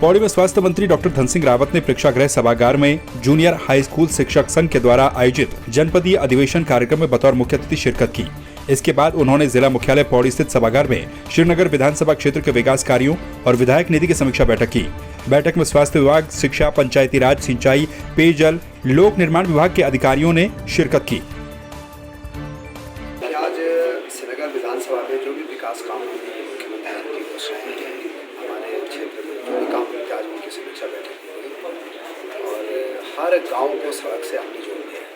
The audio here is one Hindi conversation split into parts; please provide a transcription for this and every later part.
पौड़ी में स्वास्थ्य मंत्री डॉक्टर धन सिंह रावत ने प्रेक्षागृह सभागार में जूनियर हाई स्कूल शिक्षक संघ के द्वारा आयोजित जनपदीय अधिवेशन कार्यक्रम में बतौर मुख्य अतिथि शिरकत की। इसके बाद उन्होंने जिला मुख्यालय पौड़ी स्थित सभागार में श्रीनगर विधानसभा क्षेत्र के विकास कार्यों और विधायक निधि की समीक्षा बैठक की। बैठक में स्वास्थ्य विभाग, शिक्षा, पंचायती राज, सिंचाई, पेयजल, लोक निर्माण विभाग के अधिकारियों ने शिरकत की। आज श्रीनगर विधानसभा में जो भी विकास काम मुख्यमंत्री की घोषणाएं हैं, हमारे क्षेत्र में जो भी काम होते हैं, आज उनकी समीक्षा बैठक हुई और हर गांव को सड़क से हमने जोड़ दिया है।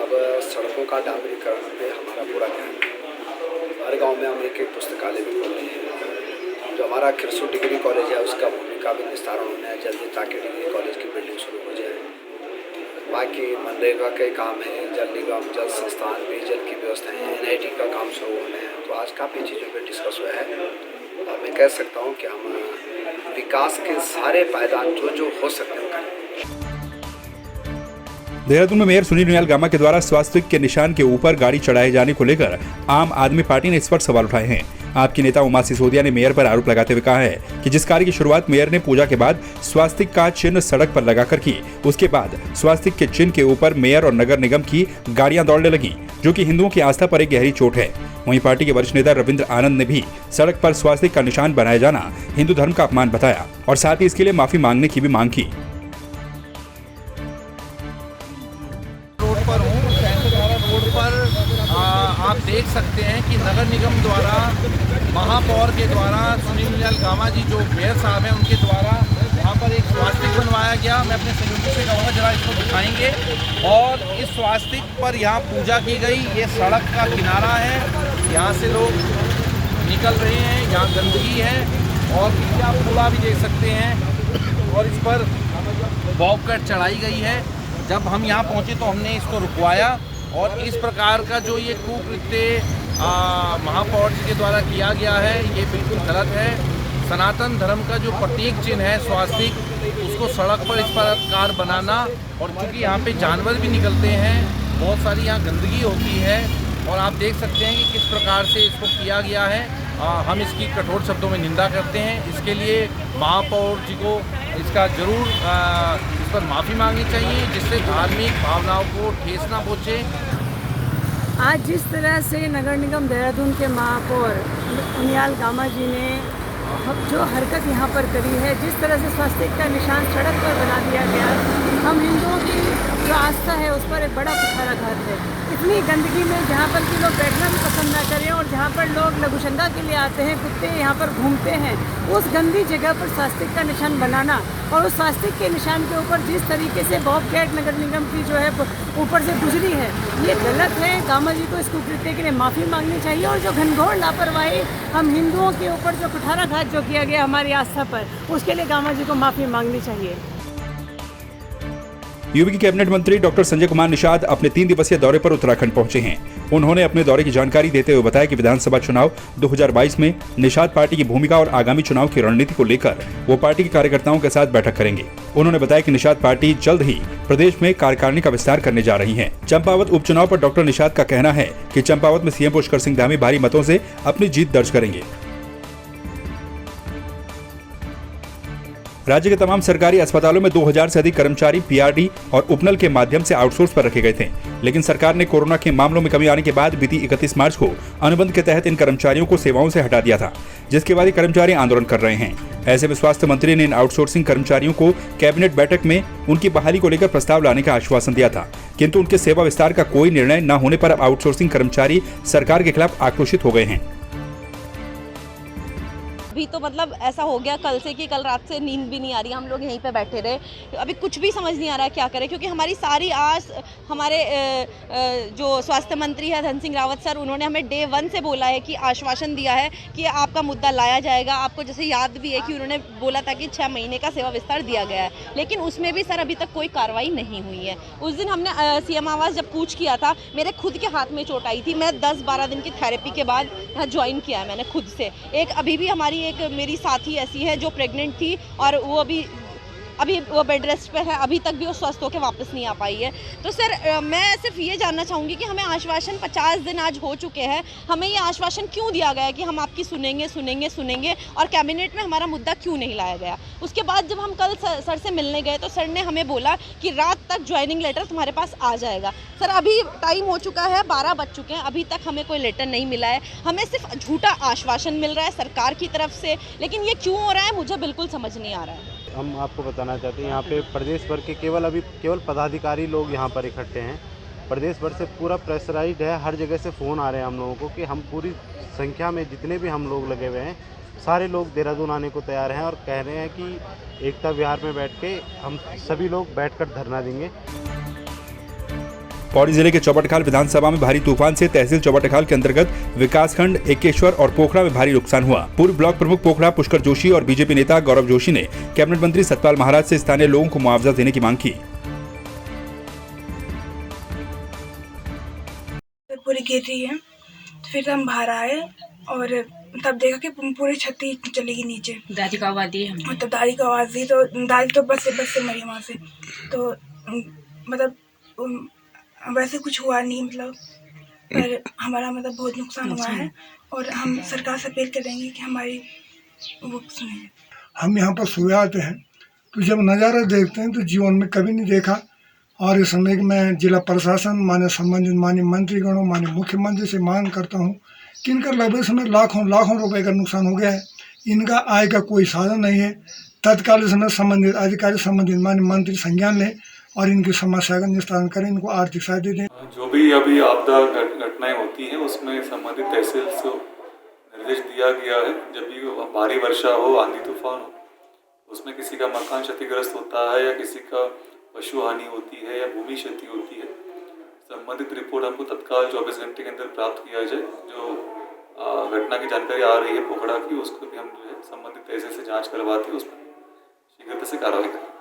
अब सड़कों का डामरीकरण पे हमारा पूरा ध्यान है। हर गांव में हम एक पुस्तकालय भी खोल रहे हैं। जो हमारा खिरसू डिग्री कॉलेज है, उसका भूमि का भी निस्तारण होना है जल्दी, ताकि डिग्री कॉलेज की बिल्डिंग शुरू हो जाए। बाकी मनरेगा के काम है, जल निगम, जल संस्थान, पेयजल की व्यवस्था है, NIT का काम शुरू होना है। तो आज काफ़ी चीज़ों पर डिस्कस हुआ है और मैं कह सकता हूँ कि हम विकास के सारे पायदान जो हो सकते हैं करें। देहरादून में मेयर सुनील उनियाल गामा के द्वारा स्वास्तिक के निशान के ऊपर गाड़ी चढ़ाए जाने को लेकर आम आदमी पार्टी ने इस पर सवाल उठाए हैं। आपकी नेता उमा सिसोदिया ने मेयर पर आरोप लगाते हुए कहा है कि जिस कार्य की शुरुआत मेयर ने पूजा के बाद स्वास्तिक का चिन्ह सड़क पर लगाकर की, उसके बाद स्वास्तिक के चिन्ह के ऊपर मेयर और नगर निगम की गाड़ियां दौड़ने लगी, जो कि हिंदुओं की आस्था पर एक गहरी चोट है। वहीं पार्टी के वरिष्ठ नेता रविंद्र आनंद ने भी सड़क पर स्वास्तिक का निशान बनाया जाना हिंदू धर्म का अपमान बताया और साथ ही इसके लिए माफी मांगने की भी मांग की। रोड पर आप देख सकते हैं कि नगर निगम द्वारा, महापौर के द्वारा, सुनील उनियाल गामा जी जो मेयर साहब हैं उनके द्वारा यहाँ पर एक स्वास्तिक बनवाया गया। मैं अपने सहयोगी से कहूँगा जरा इसको दिखाएंगे। और इस स्वास्तिक पर यहाँ पूजा की गई। ये सड़क का किनारा है, यहाँ से लोग निकल रहे हैं, यहाँ गंदगी है और आप कूड़ा भी देख सकते हैं और इस पर बॉब कट चढ़ाई गई है। जब हम यहाँ पहुँचे तो हमने इसको रुकवाया और इस प्रकार का जो ये कुकृत्य महापौर जी के द्वारा किया गया है, ये बिल्कुल गलत है। सनातन धर्म का जो प्रतीक चिन्ह है स्वास्तिक, उसको सड़क पर इस प्रकार बनाना, और चूँकि यहाँ पे जानवर भी निकलते हैं, बहुत सारी यहाँ गंदगी होती है और आप देख सकते हैं कि किस प्रकार से इसको किया गया है। हम इसकी कठोर शब्दों में निंदा करते हैं। इसके लिए महापौर जी को इसका जरूर इस पर माफ़ी मांगनी चाहिए, जिससे धार्मिक भावनाओं को ठेस ना पहुँचे। आज जिस तरह से नगर निगम देहरादून के महापौर उनियाल गामा जी ने जो हरकत यहाँ पर करी है, जिस तरह से स्वास्तिक का निशान सड़क पर बना दिया गया, हम हिंदुओं की जो आस्था है उस पर एक बड़ा कुठाराघात है। इतनी गंदगी में जहाँ पर कि लोग बैठना भी पसंद ना करें और जहाँ पर लोग लघुशंका के लिए आते हैं, कुत्ते यहाँ पर घूमते हैं, उस गंदी जगह पर स्वास्तिक का निशान बनाना और उस स्वास्तिक के निशान के ऊपर जिस तरीके से बॉब कैट नगर निगम की जो है ऊपर से गुजरी है, ये गलत है। गामा जी को इस कुकृत्य के लिए माफ़ी मांगनी चाहिए और जो घनघोर लापरवाही हम हिंदुओं के ऊपर जो कुठाराघात जो किया गया हमारी आस्था पर, उसके लिए गामा जी को माफ़ी मांगनी चाहिए। यूपी के कैबिनेट मंत्री डॉक्टर संजय कुमार निषाद अपने 3 दिवसीय दौरे पर उत्तराखंड पहुंचे हैं। उन्होंने अपने दौरे की जानकारी देते हुए बताया कि विधानसभा चुनाव 2022 में निषाद पार्टी की भूमिका और आगामी चुनाव की रणनीति को लेकर वो पार्टी के कार्यकर्ताओं के साथ बैठक करेंगे। उन्होंने बताया कि निषाद पार्टी जल्द ही प्रदेश में कार्यकारिणी का विस्तार करने जा रही है। चंपावत उपचुनाव पर डॉक्टर निषाद का कहना है कि चंपावत में सीएम पुष्कर सिंह धामी भारी मतों से अपनी जीत दर्ज करेंगे। राज्य के तमाम सरकारी अस्पतालों में 2000 से अधिक कर्मचारी PRD और उपनल के माध्यम से आउटसोर्स पर रखे गए थे, लेकिन सरकार ने कोरोना के मामलों में कमी आने के बाद बीती 31 मार्च को अनुबंध के तहत इन कर्मचारियों को सेवाओं से हटा दिया था, जिसके बाद ये कर्मचारी आंदोलन कर रहे हैं। ऐसे में स्वास्थ्य मंत्री ने इन आउटसोर्सिंग कर्मचारियों को कैबिनेट बैठक में उनकी बहाली को लेकर प्रस्ताव लाने का आश्वासन दिया था, किंतु उनके सेवा विस्तार का कोई निर्णय न होने पर अब आउटसोर्सिंग कर्मचारी सरकार के खिलाफ आक्रोशित हो गए हैं। अभी तो मतलब ऐसा हो गया कल से कि कल रात से नींद भी नहीं आ रही, हम लोग यहीं पे बैठे रहे। अभी कुछ भी समझ नहीं आ रहा है क्या करें, क्योंकि हमारी सारी आस हमारे जो स्वास्थ्य मंत्री है धन सिंह रावत सर, उन्होंने हमें डे 1 से बोला है कि आश्वासन दिया है कि आपका मुद्दा लाया जाएगा। आपको जैसे याद भी है कि उन्होंने बोला था कि 6 महीने का सेवा विस्तार दिया गया है, लेकिन उसमें भी सर अभी तक कोई कार्रवाई नहीं हुई है। उस दिन हमने CM आवास जब कूच किया था, मेरे खुद के हाथ में चोट आई थी। मैं 10-12 दिन की थेरेपी के बाद यहाँ ज्वाइन किया है मैंने खुद से। एक अभी भी हमारी एक मेरी साथी ऐसी है जो प्रेग्नेंट थी और वो अभी अभी वो बेड रेस्ट पे है, अभी तक भी वो स्वस्थ होकर वापस नहीं आ पाई है। तो सर मैं सिर्फ ये जानना चाहूँगी कि हमें आश्वासन 50 दिन आज हो चुके हैं, हमें ये आश्वासन क्यों दिया गया कि हम आपकी सुनेंगे और कैबिनेट में हमारा मुद्दा क्यों नहीं लाया गया। उसके बाद जब हम कल सर से मिलने गए तो सर ने हमें बोला कि रात तक ज्वाइनिंग लेटर तुम्हारे पास आ जाएगा। सर अभी टाइम हो चुका है, 12 बज चुके हैं, अभी तक हमें कोई लेटर नहीं मिला है। हमें सिर्फ झूठा आश्वासन मिल रहा है सरकार की तरफ से, लेकिन ये क्यों हो रहा है मुझे बिल्कुल समझ नहीं आ रहा है। हम आपको बताना चाहते हैं यहाँ पे प्रदेश भर के केवल पदाधिकारी लोग यहाँ पर इकट्ठे हैं। प्रदेश भर से पूरा प्रेशराइज्ड है, हर जगह से फ़ोन आ रहे हैं हम लोगों को कि हम पूरी संख्या में जितने भी हम लोग लगे हुए हैं सारे लोग देहरादून आने को तैयार हैं और कह रहे हैं कि एकता विहार में बैठ के हम सभी लोग बैठकर धरना देंगे। पौड़ी जिले के चौबटखाल विधानसभा में भारी तूफान से तहसील चौबटखाल के अंतर्गत विकासखंड एकेश्वर और पोखरा में भारी नुकसान हुआ। पूर्व ब्लॉक प्रमुख पोखरा पुष्कर जोशी और बीजेपी नेता गौरव जोशी ने कैबिनेट मंत्री सतपाल महाराज से स्थानीय लोगों को मुआवजा देने की मांग की। पूरी गिर रही है, फिर हम बाहर आए और तब देखा कि पूरी छत ही चलेगी नीचे। दादी को आवाज़ दी हमने, तो दादी को आवाज़ दी तो दादी तो बस से मरी वहाँ से। तो मतलब वैसे कुछ हुआ नहीं, मतलब पर हमारा मतलब बहुत नुकसान हुआ है और हम सरकार से अपील करेंगे कि हमारी वो सुने। हम यहाँ पर सुबह आते हैं तो जब नज़ारा देखते हैं तो जीवन में कभी नहीं देखा। और इस समय मैं जिला प्रशासन, माननीय संबंधित माननीय मंत्रीगणों, माननीय मुख्यमंत्री से मांग करता हूँ कि इनका लगभग समय लाखों रुपए का नुकसान हो गया है। इनका आय का कोई साधन नहीं है। तत्काल समय संबंधित अधिकारी, संबंधित माननीय मंत्री संज्ञान लें और इनकी समस्या का निस्तारण करें, इनको आर्थिक सहायता दें। जो भी अभी आपदा घटनाएं होती हैं उसमें संबंधित तहसील से निर्देश दिया गया है, जब भी भारी वर्षा हो, आंधी तूफान हो, उसमें किसी का मकान क्षतिग्रस्त होता है या किसी का पशु हानि होती है या भूमि क्षति होती है, संबंधित रिपोर्ट हमको तत्काल 24 घंटे के अंदर प्राप्त किया जाए। जो घटना की जानकारी आ रही है पोखड़ा की, उसको भी हम जो है संबंधित तहसील से जाँच करवाते हैं, उस पर शीघ्रता से कार्रवाई करें।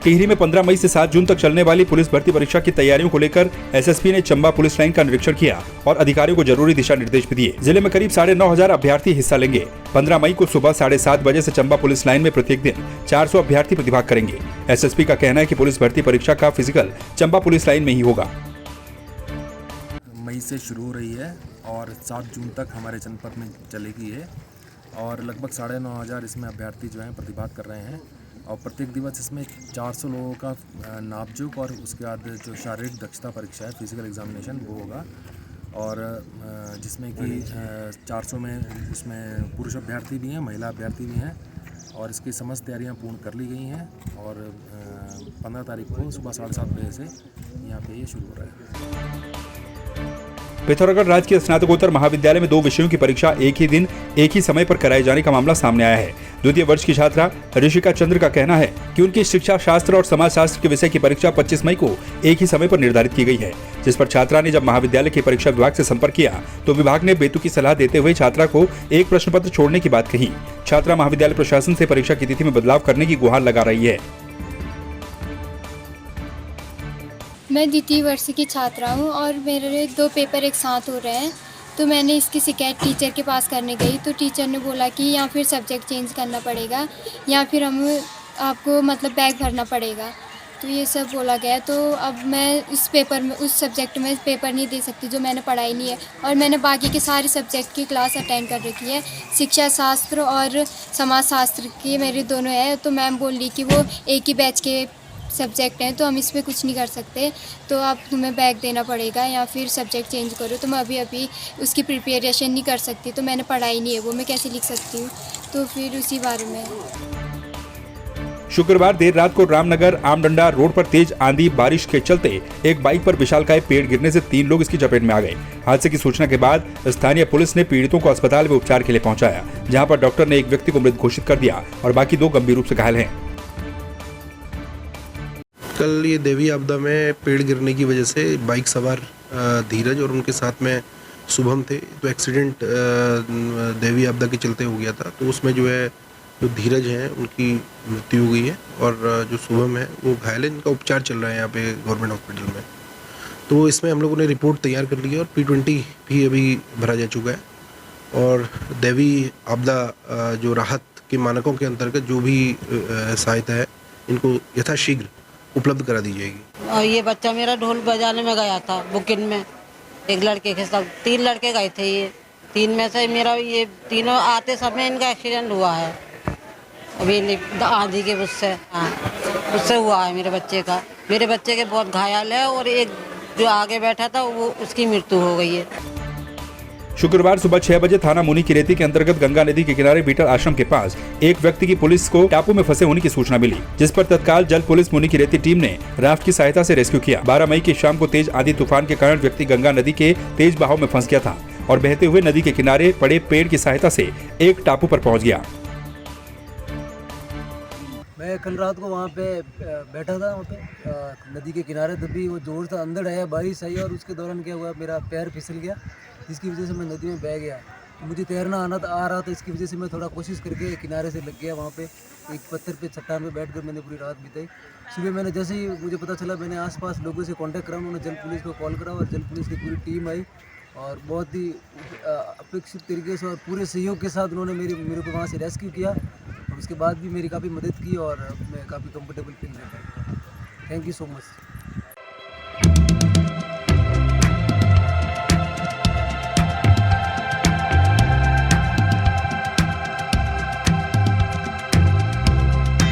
टिहरी में 15 मई से 7 जून तक चलने वाली पुलिस भर्ती परीक्षा की तैयारियों को लेकर एसएसपी ने चंबा पुलिस लाइन का निरीक्षण किया और अधिकारियों को जरूरी दिशा निर्देश भी दिए। जिले में करीब 9,500 अभ्यर्थी हिस्सा लेंगे। 15 मई को सुबह 7:30 बजे से चंबा पुलिस लाइन में प्रत्येक दिन 400 अभ्यर्थी प्रतिभाग करेंगे। एसएसपी का कहना है कि पुलिस भर्ती परीक्षा का फिजिकल चंबा पुलिस लाइन में ही होगा। मई से शुरू हो रही है और 7 जून तक हमारे जनपद में चलेगी है और लगभग 9,500 इसमें अभ्यर्थी जो हैं प्रतिभाग कर रहे हैं और प्रत्येक दिवस इसमें 400 लोगों का नापजोक और उसके बाद जो शारीरिक दक्षता परीक्षा है, फिजिकल एग्जामिनेशन, वो होगा। और जिसमें कि 400 में इसमें पुरुष अभ्यर्थी भी हैं, महिला अभ्यर्थी भी हैं और इसकी समस्त तैयारियां पूर्ण कर ली गई हैं और 15 तारीख को सुबह 7:30 बजे से यहाँ पे ये शुरू हो रहा है। पिथौरागढ़ राजकीय स्नातकोत्तर महाविद्यालय में 2 विषयों की परीक्षा एक ही दिन एक ही समय पर कराए जाने का मामला सामने आया है। द्वितीय वर्ष की छात्रा ऋषिका चंद्र का कहना है कि उनकी शिक्षा शास्त्र और समाज शास्त्र के विषय की परीक्षा 25 मई को एक ही समय पर निर्धारित की गई है, जिस पर छात्रा ने जब महाविद्यालय के परीक्षा विभाग से संपर्क किया तो विभाग ने बेतुकी सलाह देते हुए छात्रा को एक प्रश्न पत्र छोड़ने की बात कही। छात्रा महाविद्यालय प्रशासन से परीक्षा की तिथि में बदलाव करने की गुहार लगा रही है। मैं द्वितीय वर्ष की छात्रा हूँ और मेरे 2 पेपर एक साथ हो रहे हैं, तो मैंने इसकी शिकायत टीचर के पास करने गई तो टीचर ने बोला कि या फिर सब्जेक्ट चेंज करना पड़ेगा या फिर आपको मतलब बैग भरना पड़ेगा, तो ये सब बोला गया। तो अब मैं उस सब्जेक्ट में पेपर नहीं दे सकती जो मैंने पढ़ाई नहीं है और मैंने बाकी के सारे सब्जेक्ट की क्लास अटेंड कर रखी है। शिक्षा शास्त्र और समाज शास्त्र की मेरी दोनों है, तो मैम बोल रही कि वो एक ही बैच के सब्जेक्ट हैं तो हम इसमें कुछ नहीं कर सकते, तो अब तुम्हें बैग देना पड़ेगा या फिर सब्जेक्ट चेंज करो। तो मैं अभी उसकी प्रिपरेशन नहीं कर सकती, तो मैंने पढ़ाई नहीं है वो मैं कैसे लिख सकती हूँ, तो फिर उसी बारे में। शुक्रवार देर रात को रामनगर आमडंडा रोड पर तेज आंधी बारिश के चलते एक बाइक पर विशालकाय पेड़ गिरने से 3 लोग इसकी चपेट में आ गए। हादसे की सूचना के बाद स्थानीय पुलिस ने पीड़ितों को अस्पताल में उपचार के लिए पहुंचाया, जहां पर डॉक्टर ने एक व्यक्ति को मृत घोषित कर दिया और बाकी 2 गंभीर रूप से घायल हैं। कल ये देवी आपदा में पेड़ गिरने की वजह से बाइक सवार धीरज और उनके साथ में शुभम थे, तो एक्सीडेंट देवी आपदा के चलते हो गया था। तो उसमें जो है जो धीरज हैं उनकी मृत्यु हो गई है और जो शुभम है वो घायल है, इनका उपचार चल रहा है यहाँ पे गवर्नमेंट हॉस्पिटल में। तो इसमें हम लोगों ने रिपोर्ट तैयार कर ली है और P20 भी अभी भरा जा चुका है और देवी आपदा जो राहत के मानकों के अंतर्गत जो भी सहायता है इनको यथाशीघ्र उपलब्ध करा दी जाएगी। और ये बच्चा मेरा ढोल बजाने में गया था बुकिन में, एक लड़के के साथ 3 लड़के गए थे। ये 3 में से मेरा ये तीनों आते समय इनका एक्सीडेंट हुआ है अभी आंधी के उससे। हाँ, उससे हुआ है मेरे बच्चे का। मेरे बच्चे के बहुत घायल है और एक जो आगे बैठा था वो उसकी मृत्यु हो गई है। शुक्रवार सुबह 6 बजे थाना मुनि किरेती के अंतर्गत गंगा नदी के किनारे बीटल आश्रम के पास एक व्यक्ति की पुलिस को टापू में फंसे होने की सूचना मिली, जिस पर तत्काल जल पुलिस मुनि किरेती टीम ने राफ्ट की सहायता से रेस्क्यू किया। 12 मई की शाम को तेज आंधी तूफान के कारण व्यक्ति गंगा नदी के तेज बहाव में फंस गया था और बहते हुए नदी के किनारे पड़े पेड़ की सहायता से एक टापू पर पहुँच गया। मैं कल रात को वहाँ पे बैठा था, वहाँ पे नदी के किनारे, तभी वो जोर से अंधड़ आया, बारिश आई और उसके दौरान क्या हुआ, मेरा पैर फिसल गया, जिसकी वजह से मैं नदी में बह गया। मुझे तैरना आ रहा था, इसकी वजह से मैं थोड़ा कोशिश करके किनारे से लग गया। वहाँ पे एक पत्थर पे चट्टान पे बैठकर मैंने पूरी रात बिताई। सुबह मैंने जैसे ही मुझे पता चला, मैंने आसपास लोगों से कांटेक्ट करा, उन्होंने जल पुलिस को कॉल करा और जल पुलिस की पूरी टीम आई और बहुत ही अपेक्षित तरीके से और पूरे सहयोग के साथ उन्होंने मेरे को वहाँ से रेस्क्यू किया और उसके बाद भी मेरी काफ़ी मदद की और मैं काफ़ी कंफर्टेबल फील करता हूँ। Thank you so much.